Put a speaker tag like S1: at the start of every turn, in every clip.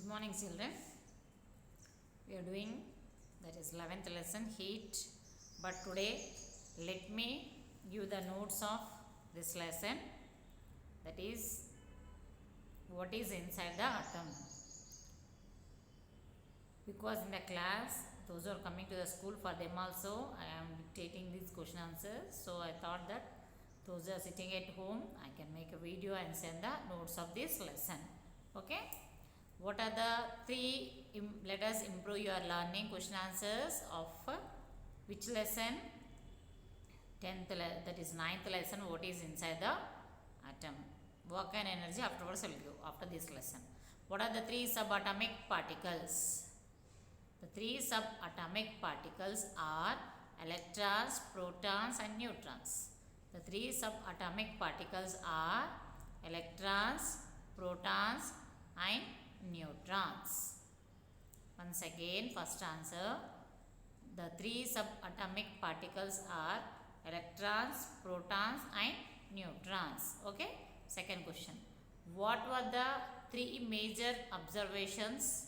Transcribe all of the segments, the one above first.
S1: morning children. We are doing that is 11th lesson heat, but today let me give the notes of this lesson, that is what is inside the atom. Because in the class those who are coming to the school, for them also I am dictating these question answers, so I thought that those who are sitting at home, I can make a video and send the notes of this lesson. Okay, what are the three let us improve your learning question answers of which lesson? 10th that is 9th lesson, what is inside the atom. Work and energy afterwards I will give after this lesson. What are the three subatomic particles? The three subatomic particles are electrons, protons and neutrons. The three subatomic particles are electrons, protons and neutrons. Once again, first answer, the three subatomic particles are electrons, protons and neutrons. Okay, second question, what were the three major observations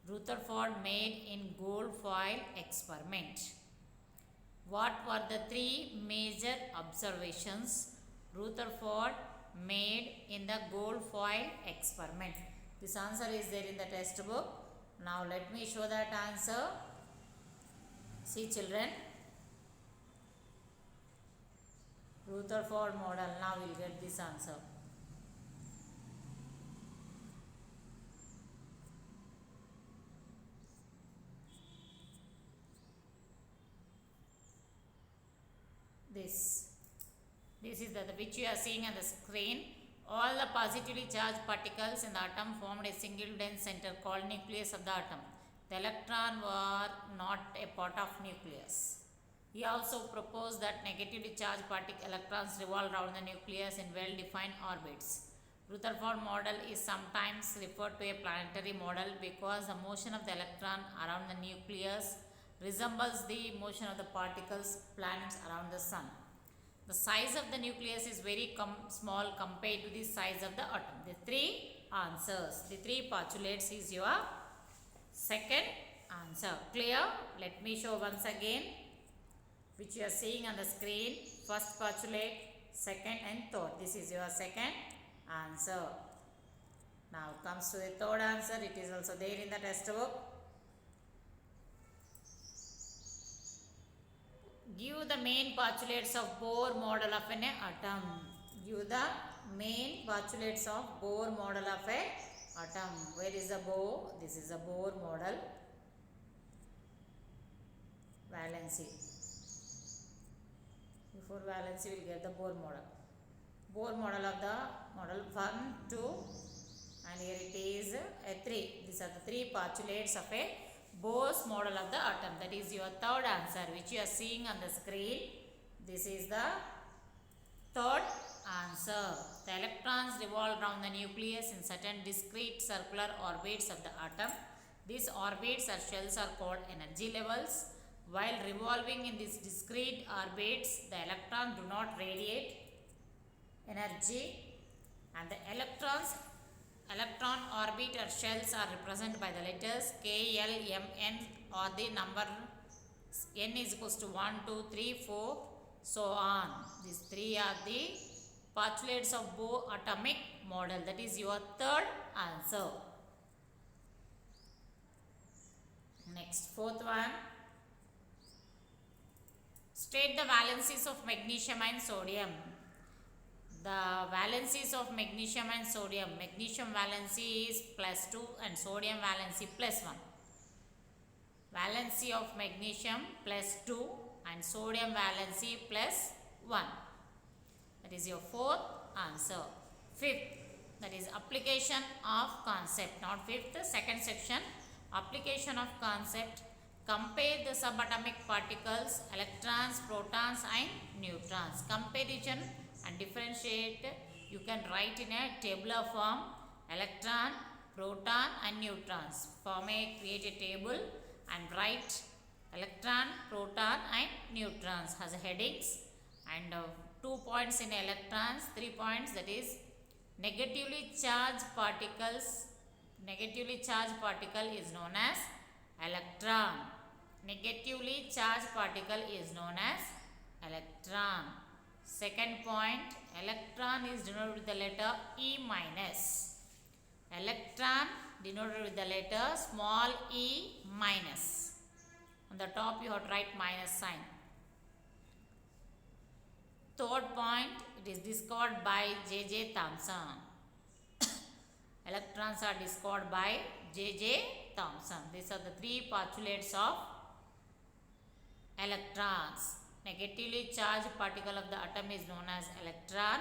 S1: Rutherford made in gold foil experiment? What were the three major observations Rutherford made in the gold foil experiment? This answer is there in the textbook. Now let me show that answer. See children, Rutherford model. Now we will get this answer. This is the which you are seeing on the screen. All the positively charged particles in the atom formed a single dense center called nucleus of the atom. The electron were not a part of nucleus. He also proposed that negatively charged electrons revolve around the nucleus in well-defined orbits. Rutherford model is sometimes referred to a planetary model because the motion of the electron around the nucleus resembles the motion of the particles, planets around the sun. The size of the nucleus is very small compared to the size of the atom. The three answers, the three postulates is your second answer. Clear? Let me show once again, which you are seeing on the screen. First postulate, second and third. This is your second answer. Now comes to the third answer. It is also there in the textbook. Give the main postulates of Bohr model of an atom. Give the main postulates of Bohr model of an atom. Where is the Bohr? This is the Bohr model. Valency. Before valency we will get the Bohr model. Bohr model of the model 1, 2 and here it is a 3. These are the three postulates of a Bohr's model of the atom. That is your third answer, which you are seeing on the screen. This is the third answer. The electrons revolve around the nucleus in certain discrete circular orbits of the atom. These orbits or shells are called energy levels. While revolving in these discrete orbits, the electrons do not radiate energy, and the electron orbit or shells are represented by the letters K, L, M, N, or the number N is equals to 1, 2, 3, 4, so on. These three are the postulates of Bohr atomic model. That is your third answer. Next, fourth one. State the valencies of magnesium and sodium. The valencies of magnesium and sodium. Magnesium valency is +2 and sodium valency +1. Valency of magnesium +2 and sodium valency +1. That is your fourth answer. Fifth, that is application of concept. Not fifth, second section. Application of concept. Compare the subatomic particles, electrons, protons and neutrons. Comparison and differentiate, you can write in a tabular form: electron, proton and neutrons. Create a table and write electron, proton and neutrons as headings, and 2 points in electrons, 3 points, that is negatively charged particles negatively charged particle is known as electron. Negatively charged particle is known as electron. Second point, electron is denoted with the letter E minus. Electron denoted with the letter small e minus. On the top you have to write minus sign. Third point, it is discovered by J.J. Thomson. Electrons are discovered by J.J. Thomson. These are the three postulates of electrons. Negatively charged particle of the atom is known as electron,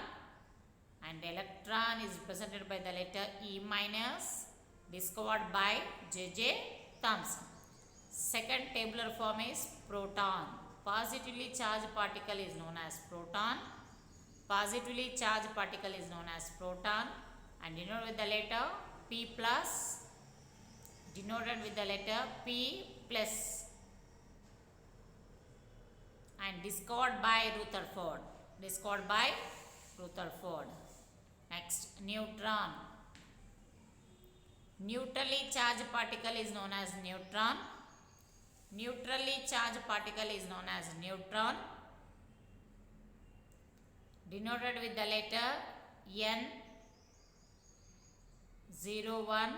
S1: and electron is represented by the letter E minus, discovered by J.J. Thomson. Second tabular form is proton. Positively charged particle is known as proton. Positively charged particle is known as proton and denoted with the letter P plus, denoted with the letter P plus, and discovered by Rutherford. Discovered by Rutherford. Next, neutron. Neutrally charged particle is known as neutron. Neutrally charged particle is known as neutron, denoted with the letter N01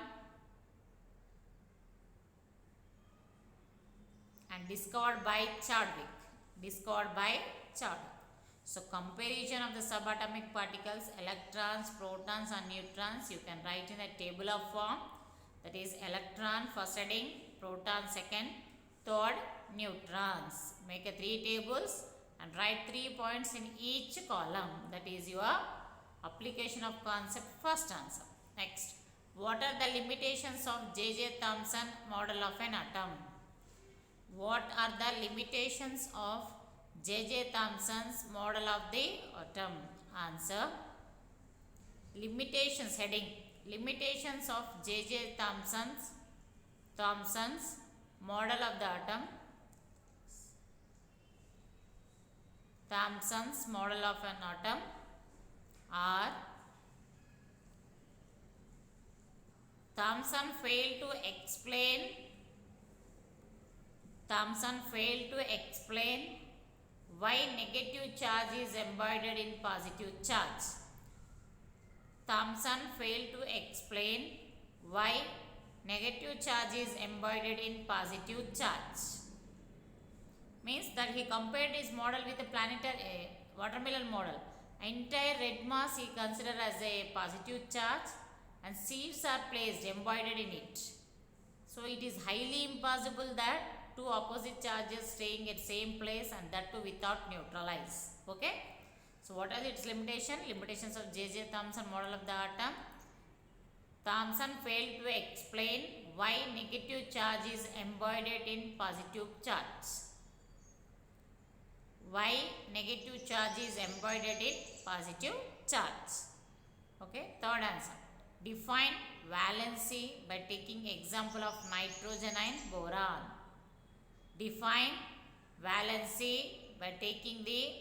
S1: and discovered by Chadwick. Discovered by Chadwick. So comparison of the subatomic particles, electrons, protons and neutrons, you can write in a tabular form. That is electron first heading, proton second, third neutrons. Make a 3 tables and write 3 points in each column. That is your application of concept first answer. Next, what are the limitations of J.J. Thomson model of an atom? What are the limitations of J.J. Thomson's model of the atom? Answer, limitations heading. Limitations of J.J. Thomson's model of the atom. Thomson's model of an atom are: Thomson failed to explain why negative charge is embodied in positive charge. Thomson failed to explain why negative charge is embodied in positive charge. Means that he compared his model with a planetary watermelon model. Entire red mass he considered as a positive charge and seeds are placed embodied in it. So it is highly impossible that two opposite charges staying at same place, and that too without neutralize. Okay. So what are its limitation? Limitations of J.J. Thomson model of the atom. Thomson failed to explain why negative charge is embodied in positive charge. Why negative charge is embodied in positive charge. Okay. Third answer. Define valency by taking example of nitrogen and boron. Define valency by taking the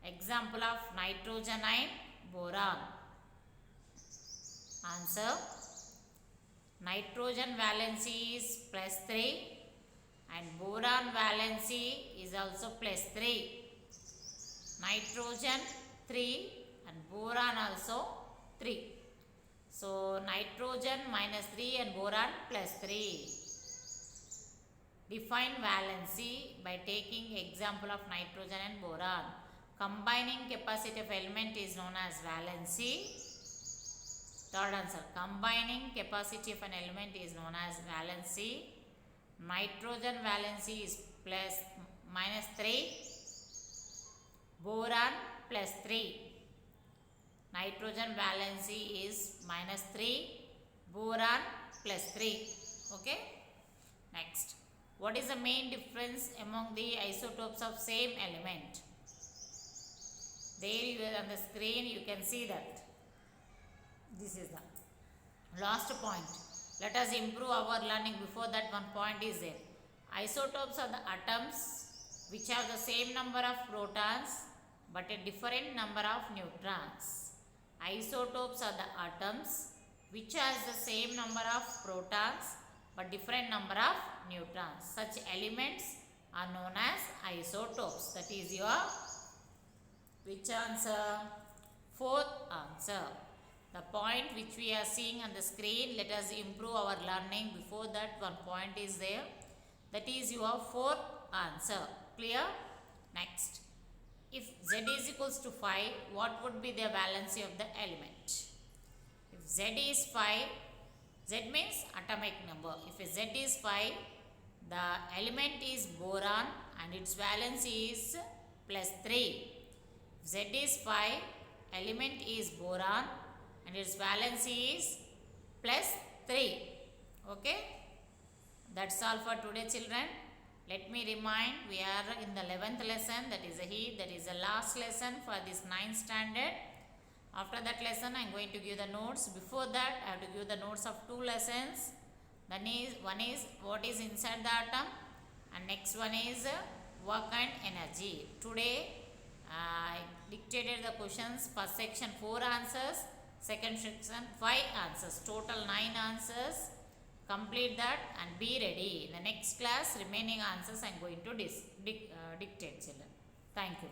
S1: example of nitrogen and boron. Answer, nitrogen valency is +3 and boron valency is also +3. Nitrogen 3 and boron also 3. So nitrogen -3 and boron +3. Define valency by taking example of nitrogen and boron. Combining capacity of element is known as valency. Third answer, combining capacity of an element is known as valency. Nitrogen valency is -3, boron +3. Nitrogen valency is -3, boron +3. Okay. Next, what is the main difference among the isotopes of same element? There you on the screen you can see that. This is the last point. Let us improve our learning. Before that, one point is there. Isotopes are the atoms which have the same number of protons but a different number of neutrons. Isotopes are the atoms which has the same number of protons but different number of neutrons. Such elements are known as isotopes. That is your which answer? Fourth answer. The point which we are seeing on the screen, let us improve our learning. Before that, one point is there. That is your fourth answer. Clear? Next. If Z is equals to 5, what would be the valency of the element? If Z is 5, Z means atomic number. If Z is 5, the element is boron and its valency is plus 3. If Z is 5, element is boron and its valency is plus 3. Okay? That's all for today, children. Let me remind, we are in the 11th lesson, that is the last lesson for this 9th standard. After that lesson, I am going to give the notes. Before that, I have to give the notes of 2 lessons. One is what is inside the atom, and next one is work and energy. Today, I dictated the questions. First section 4 answers, second section 5 answers, total 9 answers. Complete that and be ready. In the next class, remaining answers I am going to dictate, children. Thank you.